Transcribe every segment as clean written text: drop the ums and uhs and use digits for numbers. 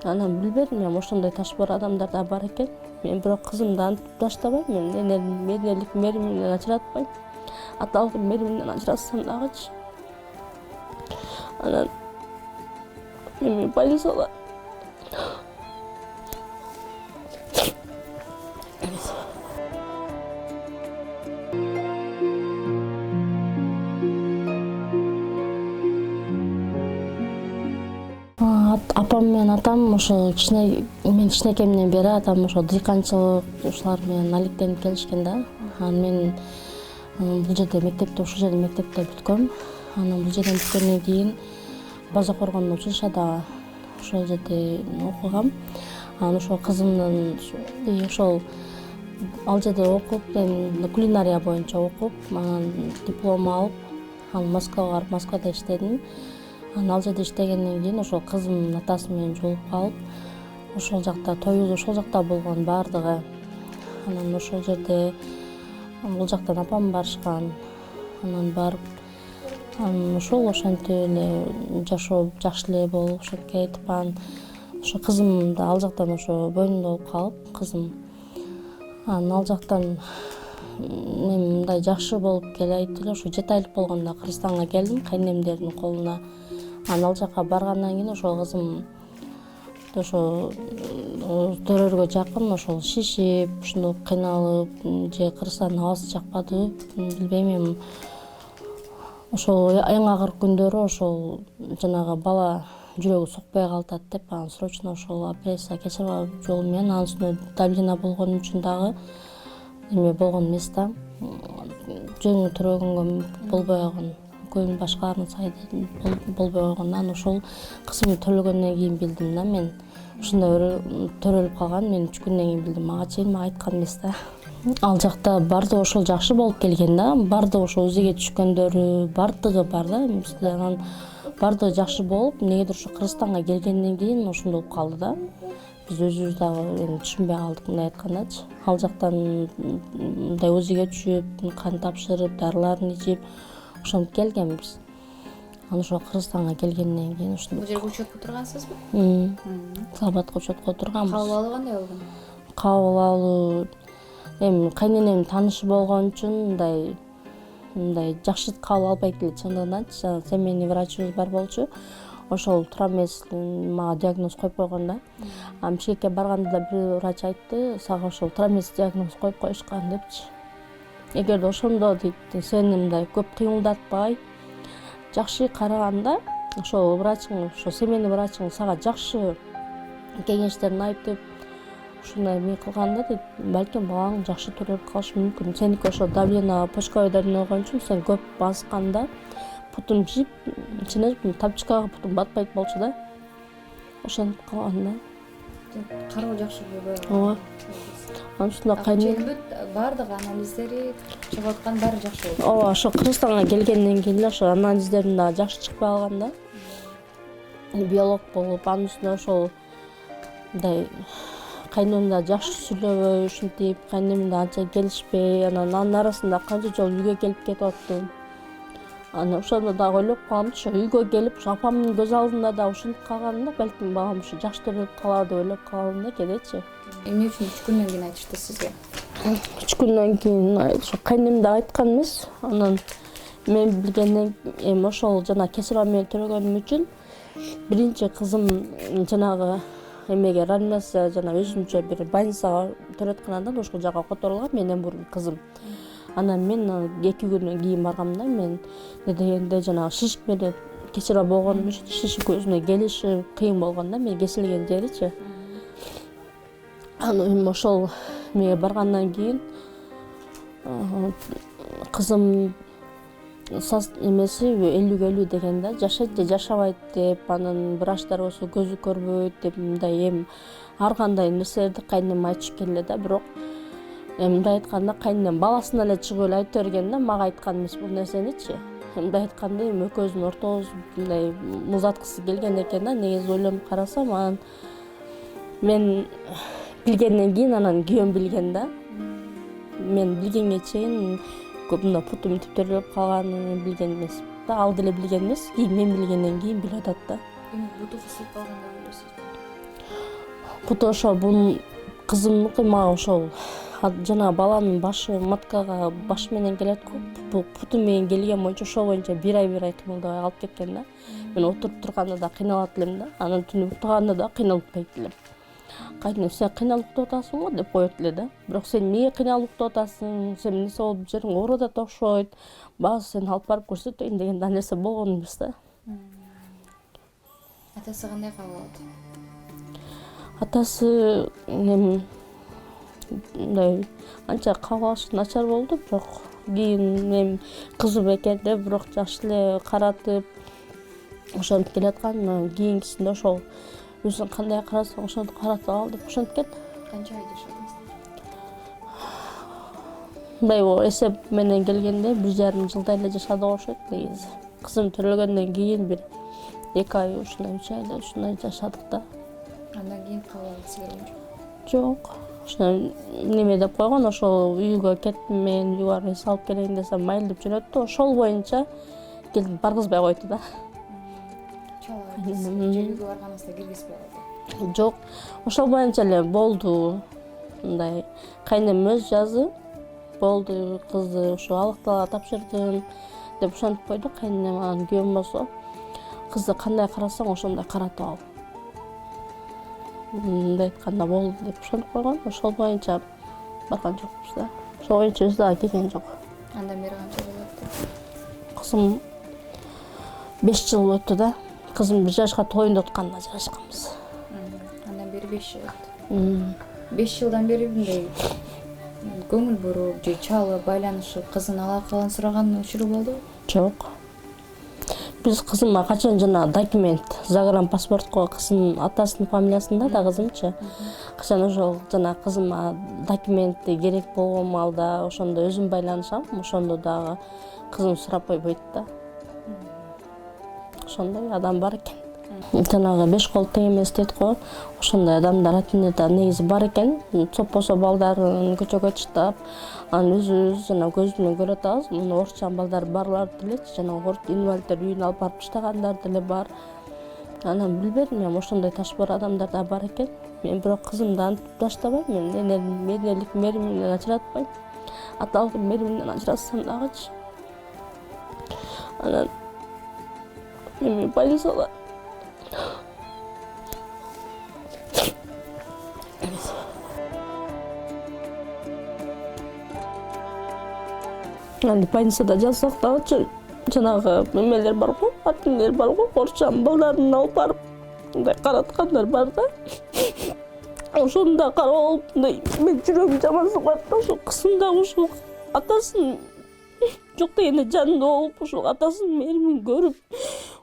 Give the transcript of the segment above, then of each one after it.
Анан билбедим, эми ошондой ташбар адамдар да бар экен. Мен бирок кызымды антип таштабайм, мен энелик меримимден ажыратпайм. Аталык меримимден ажыратсам дагычы. Анан эми больницада апам менен атам ошо мен кичинекемден бери атам ошо дыйканчылык ушулар менен алектенип келишкен да. Анан мен бул жерде мектепте бүткөм. Анан бул жерден бүткөндөн кийин База Коргондо училищада ошол жерде окугам. Анан ошол кызымдын ошол ал жерде окуп, кулинария боюнча окуп, анан диплом алып, анан Москвага барып, Москвада иштедим. Анан ал жерде иштегенден кийин ошол кызымдын атасы менен жолугуп калып, ошол жакта тоюбуз ошол жакта болгон баардыгы. Анан ошол жерде бул жактан апам барышкан. Анан барып, анан ошентип эле жашоо жакшы эле болуп ошентип кетип, анан ошо кызым да ал жактан ошо боюнда болуп калып, кызым. Анан ал жактан мындай жакшы болуп келейт эле, ошо 7 айлык болгондо Кыргызстанга келдим, кайнемдердин колуна. Анан ал жака баргандан кийин ошол кызым ошо төрөлгө жакын ошол шишип, ушундук кыйналып, же Кыргызстандын абасы жакпады, билбейм эми. Ошол эң акыркы күндөрү ошол жанагы бала жүрөгү сокпой калат деп, анан срочно ошол операция кечирүү жолу менен, анын үстүнө давление болгон үчүн дагы эме болгон эмес да. Жөңү төрөгөнгө болбой койгон, көбүн башкалардын сайы болбой койгон. Анан ошол кызым төрөлгөндөн кийин билдим да, мен ушундай төрөлүп калган. Мен 3 күндөн кийин билдим, мага чейин айткан эмес да. Ал жакта баардыгы ошол жакшы болуп келген да, баардыгы ошо УЗИге түшкөндөрү баардыгы бар да. Анан баардыгы жакшы болуп, эмнегедир ошо Кыргызстанга келгенден кийин ошондой болуп калды да. Биз өзүбүз дагы түшүнбөй калдык, мындай айткандачы. Ал жактан мындай УЗИге түшүп, кан тапшырып, дарыларын ичип ошентип келгенбиз. Анан ошо Кыргызстанга келгенден кийин ушундой. Бул жерге учетко тургансызбы? Салбатка учетко турганбыз. Кабыл алуу кандай болгон? Кабыл алуу эми кайненемдин таанышы болгон үчүн мындай жакшы кабыл албайт эле чындыгыначы. Семейный врачыбыз бар болчу. Ошол турамес мага диагноз коюп койгон да. Бишкекке барганда да бир врач айтты, сага ошол турамес диагноз коюп коюшкан депчи. Эгерде ошондо дейт, сени мындай көп кыймылдатпай, жакшы караганда, ошол врачың, ошо семейный врачың сага жакшы кеңештерин айтып, ушундай эме кылганда дейт, балким балаң жакшы төрөлүп калышы мүмкүн. Сеники ошо давление, почковой давление болгон үчүн сен көп басканда путун жип, ичине тапчыкага путун батпайт болчу да. Ошентип калган да. Кароо жакшы болбой. Ооба. Анан ушунда кайнем баардык анализдери чыгып аткан баары жакшы болду. Ооба, ошо Кыргызстанга келгенден кийин эле ошо анализдерим дагы жакшы чыкпай калган да. Биолог болуп, анын үстүнө ошол мындай кайнем да жакшы сүйлөбөй, ушинтип, кайнем да анча келишпей, анын арасында канча жолу үйгө келип кетип аттым. Анан ошондо дагы ойлоп калам, ошо үйгө келип, ошо апамдын көз алдында да ушинтип калганымда, балким балам ушу жакшы төрөлүп калар деп ойлоп калдым да кедечи. Эмне үчүн 3 күндөн кийин айтышты сизге? 3 күндөн кийин ошо кайнем да айткан эмес. Анан мен билгенден эми ошол жана кесип менен төрөгөнүм үчүн биринчи кызым жанагы эмеге реанимация жана өзүнчө бир больницага төрөткандан ошол жака которулган, менден бурун кызым. Анан мен 2 күндөн кийин баргам да, мен не дегенде жанагы шишик менен кесип болгонум үчүн шишик өзүнө келиши кыйын болгон да, мен кесилген жеричи. Анан ошол меге баргандан кийин кызым эмеси 50-50 деген да, жашайт же жашабайт деп, анан врачтар болсо көзү көрбөйт деп, мындай эми ар кандай нерселерди кайнем айтышып келе да, бирок мындай айтканда кайнем баласына эле чыгып эле айта берген да, мага айткан эмес бул нерсеничи. Мындай айтканда эми экөөбүздүн ортобуз мындай музаткысы келген экен да, негизи ойлонуп карасам, анан мен билгенден кийин анан күйөөм билген да. Мен билгенге чейин мына путум төрөлүп калганын билген эмес да, ал деле билген эмес, кийин мен билгенден кийин билип атат да. Эми буту кысылып калган деп ойлойсузбу? Путу ошо бунун кызымдыкы мага ошол жана баланын башы маткага баш менен келет го. Бул путу менен келген боюнча ошол боюнча бир ай кыймылдабай калып кеткен да. Мен отуруп турганда да кыйналат элем да. Анан түнү уктаганда да кыйналып кетет элем. Кайдын сен кыйналып уктап атасың го деп коет эле да. Бирок сен эмнеге кыйналып уктап атасың? Сен эмнеси болуп жериң ооруп атат окшойт. Баасы сени алып барып көрсөтөйүн деген да нерсе болгон эмес да. Атасы кандай кабыл алды? Атасы мындай анча кабыл алышы начар болду, бирок кийин кызым экен деп бирок жакшы эле каратып ошентип келаткан. Кийинкисинде ошол өзүң кандай карасаң ошентип каратып ал деп ошентип кетти. Канча ай жашадыңыз? Мындай эсеп менен келгенде 1,5 жылдай эле жашадык окшойт негизи. Кызым төрөлгөндөн кийин бир 2 ай ушундай 3 ай эле ушундай жашадык да. Андан кийин кабыл алгысы келген жок? Жок. Ошо неме деп койгон, ошол үйгө кеттим мен, үйгө барып эс алып келейин десем майыл деп жөнөттү. Ошол боюнча келип баргызбай койду да. Чала үйгө барганыңызда киргизбей койду? Жок. Ошол боюнча эле болду. Мындай кайнем өз жазы болду, кызды ушу алыктала тапшырдым деп ошентип койду кайнем. Анан күйөөм болсо кызды кандай карасаң ошондой каратып ал. Мындай айтканда болду деп ошентип койгон. Ошол боюнча барган жокпуз да. Ошол боюнча өзү дагы келген жок. Андан бери канча жыл өттү? Кызым 5 жыл өттү да. Кызым 1 жашка тоюнда өткөндө ажырашканбыз. Андан бери 5 жыл өттү. 5 жылдан бери мындай көңүл буруп же чалып байланышып кыздын алакалын сураган учуру болдубу? Жок. Биз кызымга качан жана документ, загранпаспортко кыздын атасынын фамилиясында да кызымчы. Качан ошол жана кызыма документи керек болгон маалда ошондо өзүм байланышам, ошондо дагы кызым сурап койбойт да. Ошондой адам бар экен. Жанагы 5 кол тең эмес дейт го. Ошондой адамдар Атинеде негизи бар экен. Соппосо балдарын көчөгө таштап, анан өзүбүз жана көз менен көрүп атабыз. Муну орусчан балдар барлар делечи, жана инвалидтер үйүнө алып барып таштагандар деле бар. Анан билбедим, мен ошондой ташбар адамдар да бар экен. Мен бирок кызымды антип таштабайм, мен энелик меримден ажыратпайм. Аталык меримден ажыратсам дагычы. Анан эми больницада больницада жатсак дагычы жанагы эмелер бар го, атинелер бар го, орусчан балдарын алып барып мындай караткандар бар да. Ошону да карап алып мындай мен жүрөгүм жаман сугат да. Ошо кызым дагы ушул атасын жок дегенде жанында болуп, ушул атасынын меримин көрүп,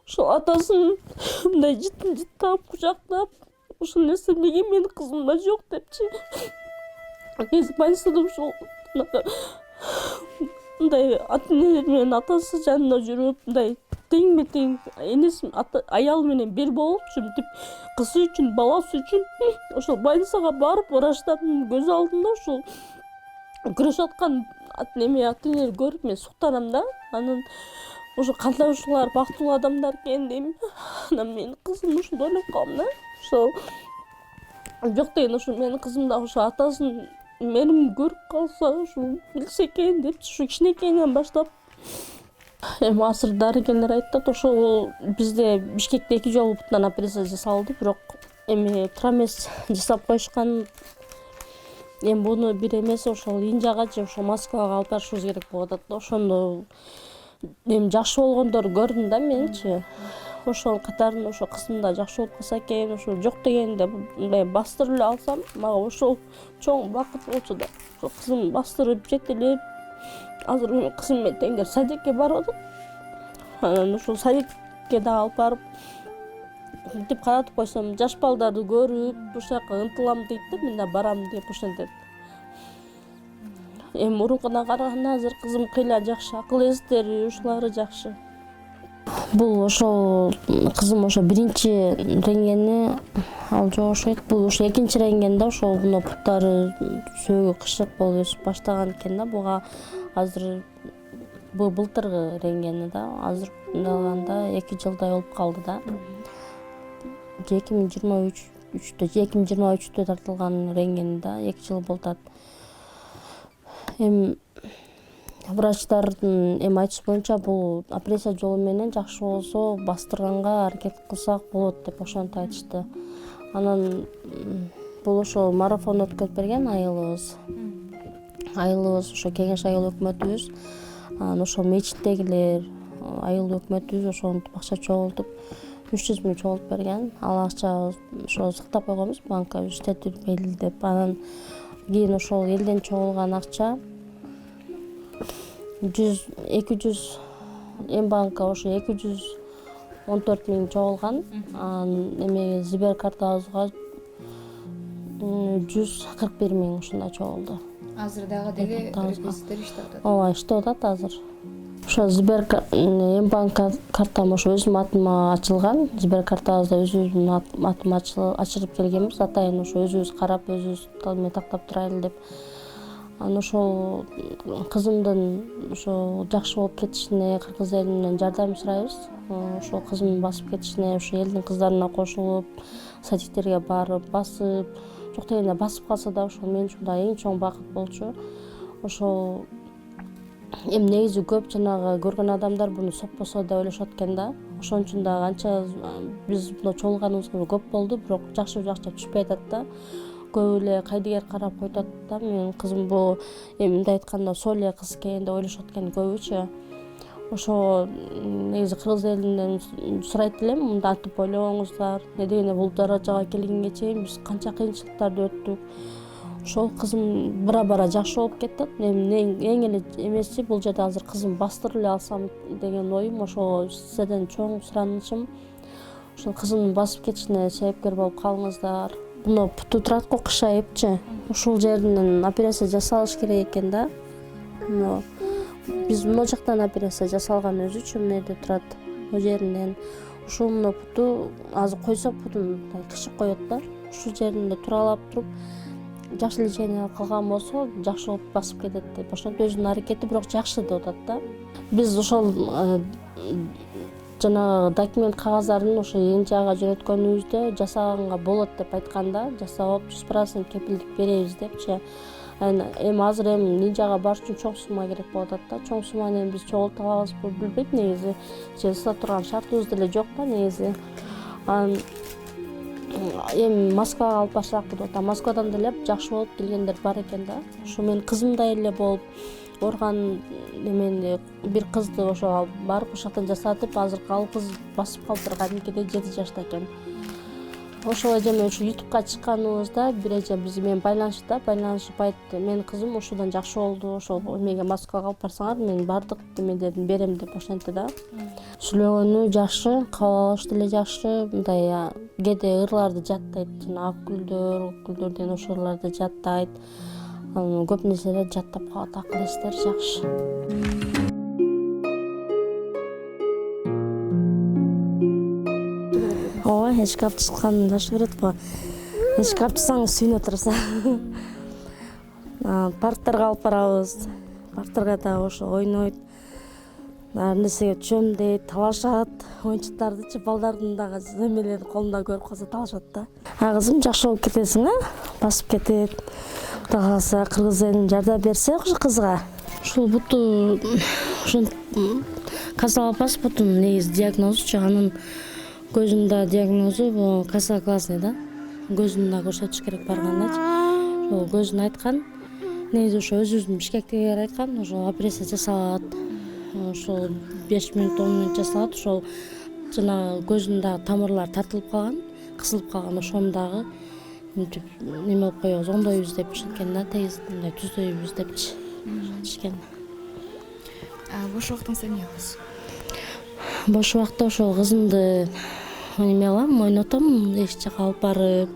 ушул атасын мындай жыттап, кучактап, ушул нерсе эмнеге менин кызымда жок депчи. Негизи больницада ушул мындай ата-энелер менен атасы жанында жүрүп, мындай теңме тең энеси аялы менен бир болуп, ушинтип кызы үчүн, баласы үчүн ошол больницага барып, врачтардын көз алдында ушул күрөшүп аткан ата-энелер көрүп мен суктанам да. Анан ошо кандай ушулар бактылуу адамдар экен дейм. Анан менин кызым ушундай ойлоп калдым да. Ошол жок деген ошо менин кызым да ошо атасын менин көрүп калса, ушул билсе экен деп, ушу кичинекейинен баштап. Эми азыр дарыгерлер айтат, ошол бизде Бишкекте 2 жолу бутунан операция жасалды, бирок эми тромез жасап коюшкан. Эми буну бир эмеси ошол Инжага же ошол Москвага алып барышыбыз керек болуп атат да. Ошондо эми жакшы болгондору көрдүм да менчи. Ошол катарында ошо кызым да жакшы болуп калса экен, ошо жок дегенде мындай бастырып эле алсам, мага ошол чоң бакыт болчу да. Ошо кызым бастырып жетелеп, азыр менин кызым менен теңдер садикке барып атат. Анан ошол садикке да алып барып мынтип каратып койсом, жаш балдарды көрүп, ошол жака ынтылам дейт да, мен да барам деп ошентет. Эми мурункуна караганда азыр кызым кыйла жакшы, акыл эстери, ушулары жакшы. Бул ошол кызым ошо биринчи рентгени ал жок. Бул ошо экинчи рентгенде ошол буттары сөөгү кышык болуп өсүп баштаган экен да. Буга азыр бул былтыркы рентгени да. Азыр алганда 2 жылдай болуп калды да. 2023 2023 тартылган рентгенде 2 жыл болуп атат. Эми врачтардын айтышы боюнча бул операция жолу менен жакшы болсо бастырганга аракет кылсак болот деп ошентип айтышты. Анан бул ошо марафон өткөрүп берген айылыбыз ошо Кеңеш айыл өкмөтүбүз, анан ошо мечиттегилер, айыл өкмөтүбүз ошентип акча чогултуп 300 000 чогултуп берген. Ал акча ошо сактап койгонбуз, банкка иштетилбейли деп. Анан кийин ошол элден чогулган акча 200 эм банкка ошо 214 000 чогулган. Анан эме Сберкартабызга 141 000 ушундай чогулду. Азыр дагы деле репозиттер иштеп атат. Ооба, иштеп атат азыр. Ошо эм банк картам ошо өзүмдүн атыма ачылган. Сберкартабызда өзүбүздүн атыма ачырып келгенбиз. Атайын ошо өзүбүз карап, өзүбүз тактап турайлы деп. Анан ошол кызымдын ошо жакшы болуп кетишине кыргыз элинен жардам сурайбыз. Ошол кызымдын басып кетишине ошо элдин кыздарына кошулуп, садиктерге барып, басып, жок дегенде басып калса да ошол мен үчүн да эң чоң бакыт болчу. Ошол эми негизи көп жанагы көргөн адамдар буну соппосо деп ойлошот экен да. Ошон үчүн да канча биз мына чогулганыбызга көп болду, бирок жакшы түшпөй атат да. Көп эле кайдыгер карап койтот да. Менин кызым бул эми мындай айтканда сол эле кыз экен деп ойлошот экен көбүчө. Ошо негизи кыргыз элинен сурайт элем, мындай антип ойлобоңуздар. Не дегенде бул даражага келгенге чейин биз канча кыйынчылыктарды өттүк. Ошол кызым бара жакшы болуп кетти. Эми эң эле эмеси бул жерде азыр кызым бастырып эле алсам деген оюм, ошо сиздерден чоң суранычым ошол кызымдын басып кетишине себепкер болуп калыңыздар. Мына путу турат го кышайыпчы. Ушул жеринен операция жасалыш керек экен да. Биз мына жактан операция жасалган өзүчү эмнеде турат, о жеринен. Ушул мына путу азыр койсок путун кышып коет да. Ушул жеринде туралап туруп жакшы лечение кылган болсо жакшы болуп басып кетет деп. Ошентип өзүнүн аракети бирок жакшы деп атат да. Биз ошол жана документ кагаздарын ошо НЖАга жөнөткөнүбүздө жасаганга болот деп айтканда, жасап 100% кепилдик беребиз депчи. Эми азыр НЖАга барыш үчүн чоң сумма керек болуп атат да. Чоң сумманы биз чогулта алабызбы билбейт негизи. Жасап турган шартыбыз деле жок да негизи. Эми Москвага алып барсак деп атам. Москвадан деле жакшы болуп келгендер бар экен да. Ошо менин кызымдай эле болуп орган эмени бир кызды ошо барып ошол жактан жасатып, азыркы ал кыз басып калыптыр, кадимкидей 7 жашта экен. Ошол эже менен ушу ютубка чыкканыбызда бир эже биз менен байланышып айтты. Менин кызым ушудан жакшы болду, ошол эмеге Москвага алып барсаңар мен бардык эмелерин берем деп ошентти да. Сүйлөгөнү жакшы, кабыл алышы деле жакшы. Мындай кээде ырларды жаттайт, жана ак гүлдөрдөн ошолорду жаттайт. Көп нерселерди жаттап калат, акыл эстери жакшы. Ооба, эшикти ачып чыкканды жакшы көрөт го. Эшикти ачып чыксаң сүйүнө турса. Парктарга алып барабыз. Парктарга да ошо ойнойт. Ар нерсеге түшөм дейт, талашат. Оюнчуктардычы балдардын дагы эмелерин колунда көрүп калса талашат да. Кызым жакшы болуп кетесиң, басып кетет. Кудай кааласа кыргыз элин жардам берсе ошо кызга. Ушул буту касалапас бутун негизи диагнозучу, анын көзүндө диагнозу бул косоглазный да. Көзүн да көрсөтүш керек баргандачы. Ошол көзүн айткан. Негизи ошо өзүбүздүн Бишкектегилер айткан, ошо операция жасалат. Ошол 5 мүнөт 10 мүнөт жасалат. Ошол жана көзүндө тамырлар тартылып калган, кысылып калган, ошону дагы мынтип неме болуп коебуз, оңдойбуз деп ишенген да, тегиз мындай түздөйбүз депчи ишенген. Бош убактыңызда эмне кыласыз? Бош убакта ошол кызымды неме кылам, ойнотом, эч жака алып барып,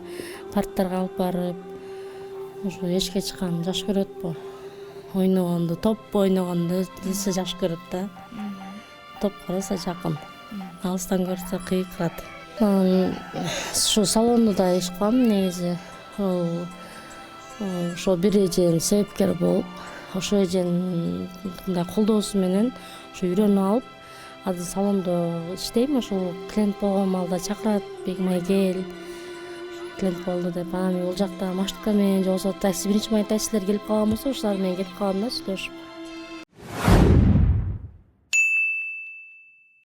парктарга алып барып, ошо эшикке чыкканды жакшы көрөт бу. Ойногонду, топ ойногонду эсе жакшы көрөт да. Топко эсе жакын. Алыстан көрсө кыйкырат. Ошо салондо да иш кылам негизи. Ошо бир эженин себепкер болуп, ошо эженин мындай колдоосу менен ошо үйрөнүп алып, азыр салондо иштейм. Ошол клиент болгон маалда чакырат, Бегимай кел, клиент болду деп, анан бул жакта маршрутка менен же болбосо такси, биринчи маек таксилер келип калган болсо ошолар менен кетип калам да сүйлөшүп.